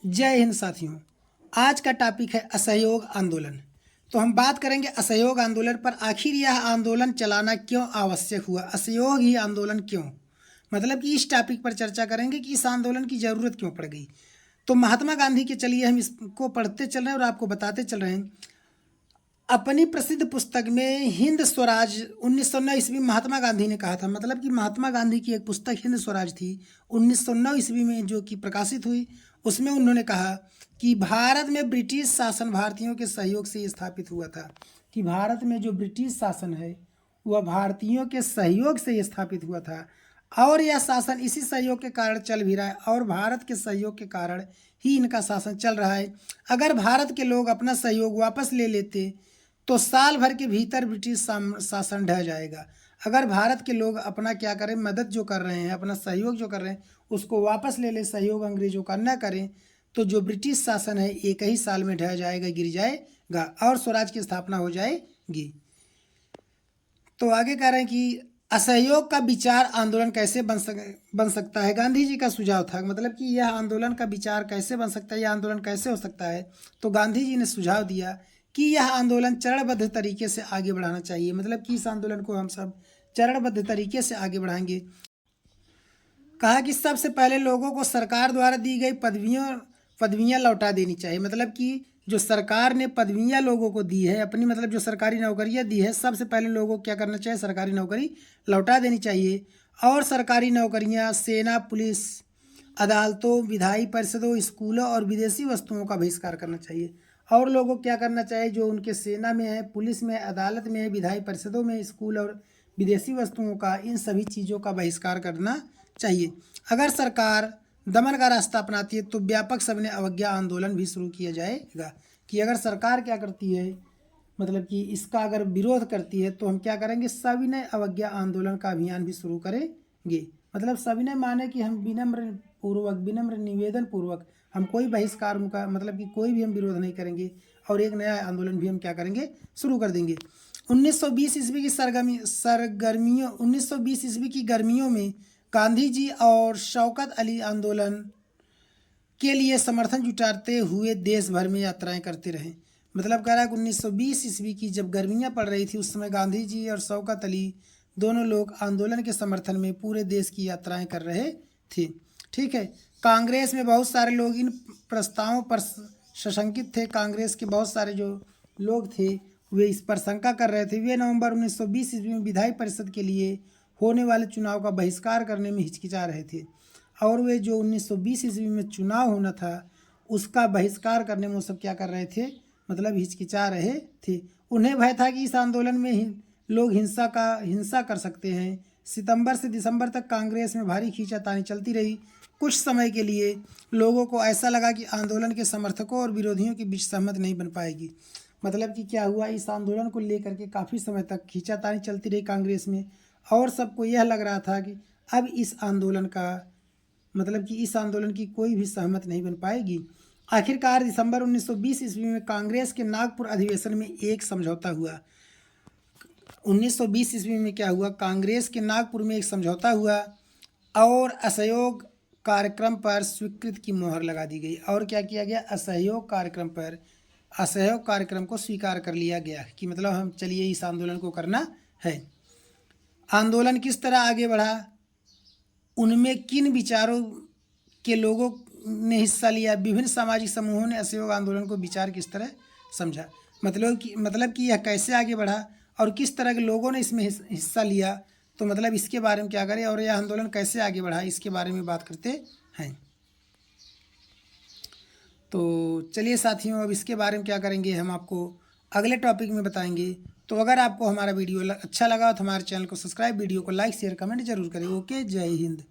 जय हिंद साथियों। आज का टॉपिक है असहयोग आंदोलन। तो हम बात करेंगे असहयोग आंदोलन पर। आखिर यह आंदोलन चलाना क्यों आवश्यक हुआ, असहयोग ही आंदोलन क्यों, मतलब कि इस टॉपिक पर चर्चा करेंगे कि इस आंदोलन की ज़रूरत क्यों पड़ गई। तो महात्मा गांधी के, चलिए हम इसको पढ़ते चल रहे हैं और आपको बताते चल रहे हैं। अपनी प्रसिद्ध पुस्तक में हिंद स्वराज 1909 ईस्वी महात्मा गांधी ने कहा था, मतलब कि महात्मा गांधी की एक पुस्तक हिंद स्वराज थी 1909 ईस्वी में जो कि प्रकाशित हुई। उसमें उन्होंने कहा कि भारत में ब्रिटिश शासन भारतीयों के सहयोग से स्थापित हुआ था, कि भारत में जो ब्रिटिश शासन है वह भारतीयों के सहयोग से स्थापित हुआ था और यह शासन इसी सहयोग के कारण चल भी रहा है और भारत के सहयोग के कारण ही इनका शासन चल रहा है। अगर भारत के लोग अपना सहयोग वापस ले लेते तो साल भर के भीतर ब्रिटिश शासन ढह जाएगा। अगर भारत के लोग अपना क्या करें, मदद जो कर रहे हैं, अपना सहयोग जो कर रहे हैं उसको वापस ले ले, सहयोग अंग्रेजों का न करें, तो जो ब्रिटिश शासन है एक ही साल में ढह जाएगा, गिर जाएगा और स्वराज की स्थापना हो जाएगी। तो आगे कह रहे हैं कि असहयोग का विचार आंदोलन कैसे बन सकता है। गांधी जी का सुझाव था, मतलब कि यह आंदोलन का विचार कैसे बन सकता है, यह आंदोलन कैसे हो सकता है। तो गांधी जी ने सुझाव दिया कि यह आंदोलन चरणबद्ध तरीके से आगे बढ़ाना चाहिए, मतलब कि इस आंदोलन को हम सब चरणबद्ध तरीके से आगे बढ़ाएंगे। कहा कि सबसे पहले लोगों को सरकार द्वारा दी गई पदवियां लौटा देनी चाहिए, मतलब कि जो सरकार ने पदवियां लोगों को दी है अपनी, मतलब जो सरकारी नौकरियां दी है, सबसे पहले लोगों को क्या करना चाहिए, सरकारी नौकरी लौटा देनी चाहिए। और सरकारी नौकरियां, सेना, पुलिस, अदालतों, विधायी परिषदों, स्कूलों और विदेशी वस्तुओं का बहिष्कार करना चाहिए। और लोगों को क्या करना चाहिए, जो उनके सेना में है, पुलिस में, अदालत में, विधायी परिषदों में, स्कूल और विदेशी वस्तुओं का, इन सभी चीज़ों का बहिष्कार करना चाहिए। अगर सरकार दमन का रास्ता अपनाती है तो व्यापक सबने अवज्ञा आंदोलन भी शुरू किया जाएगा, कि अगर सरकार क्या करती है, मतलब कि इसका अगर विरोध करती है तो हम क्या करेंगे, सविनय अवज्ञा आंदोलन का अभियान भी शुरू करेंगे। मतलब सविनय माने कि हम विनम्र निवेदन पूर्वक हम कोई बहिष्कार का, मतलब कि कोई भी हम विरोध नहीं करेंगे और एक नया आंदोलन भी हम क्या करेंगे, शुरू कर देंगे। 1920 ईस्वी की सरगर्मियों 1920 ईस्वी की गर्मियों में गांधी जी और शौकत अली आंदोलन के लिए समर्थन जुटाते हुए देश भर में यात्राएं करते रहे। मतलब कह रहा है कि 1920 ईस्वी की जब गर्मियां पड़ रही थी उस समय गांधी जी और शौकत अली दोनों लोग आंदोलन के समर्थन में पूरे देश की यात्राएं कर रहे थे। ठीक है। कांग्रेस में बहुत सारे लोग इन प्रस्तावों पर सशंकित थे। कांग्रेस के बहुत सारे जो लोग थे वे इस पर शंका कर रहे थे। वे नवंबर 1920 ईस्वी में विधायी परिषद के लिए होने वाले चुनाव का बहिष्कार करने में हिचकिचा रहे थे और वे जो 1920 ईस्वी में चुनाव होना था उसका बहिष्कार करने में वो सब क्या कर रहे थे, मतलब हिचकिचा रहे थे। उन्हें भय था कि इस आंदोलन में लोग हिंसा कर सकते हैं। सितंबर से दिसंबर तक कांग्रेस में भारी खींचातानी चलती रही। कुछ समय के लिए लोगों को ऐसा लगा कि आंदोलन के समर्थकों और विरोधियों के बीच सहमति नहीं बन पाएगी। मतलब कि क्या हुआ, इस आंदोलन को लेकर के काफ़ी समय तक खींचातानी चलती रही कांग्रेस में और सबको यह लग रहा था कि अब इस आंदोलन का, मतलब कि इस आंदोलन की कोई भी सहमति नहीं बन पाएगी। आखिरकार दिसंबर 1920 ईस्वी में कांग्रेस के नागपुर अधिवेशन में एक समझौता हुआ। 1920 ईस्वी में क्या हुआ, कांग्रेस के नागपुर में एक समझौता हुआ और असहयोग कार्यक्रम पर स्वीकृति की मोहर लगा दी गई। और क्या किया गया, असहयोग कार्यक्रम को स्वीकार कर लिया गया कि मतलब हम चलिए इस आंदोलन को करना है। आंदोलन किस तरह आगे बढ़ा, उनमें किन विचारों के लोगों ने हिस्सा लिया, विभिन्न सामाजिक समूहों ने असहयोग आंदोलन को विचार किस तरह समझा, मतलब कि यह कैसे आगे बढ़ा और किस तरह के लोगों ने इसमें हिस्सा लिया। तो मतलब इसके बारे में क्या करें और यह आंदोलन कैसे आगे बढ़ा, इसके बारे में बात करते हैं। तो चलिए साथियों, अब इसके बारे में क्या करेंगे, हम आपको अगले टॉपिक में बताएंगे। तो अगर आपको हमारा वीडियो अच्छा लगा तो हमारे चैनल को सब्सक्राइब, वीडियो को लाइक, शेयर, कमेंट जरूर करें। ओके, जय हिंद।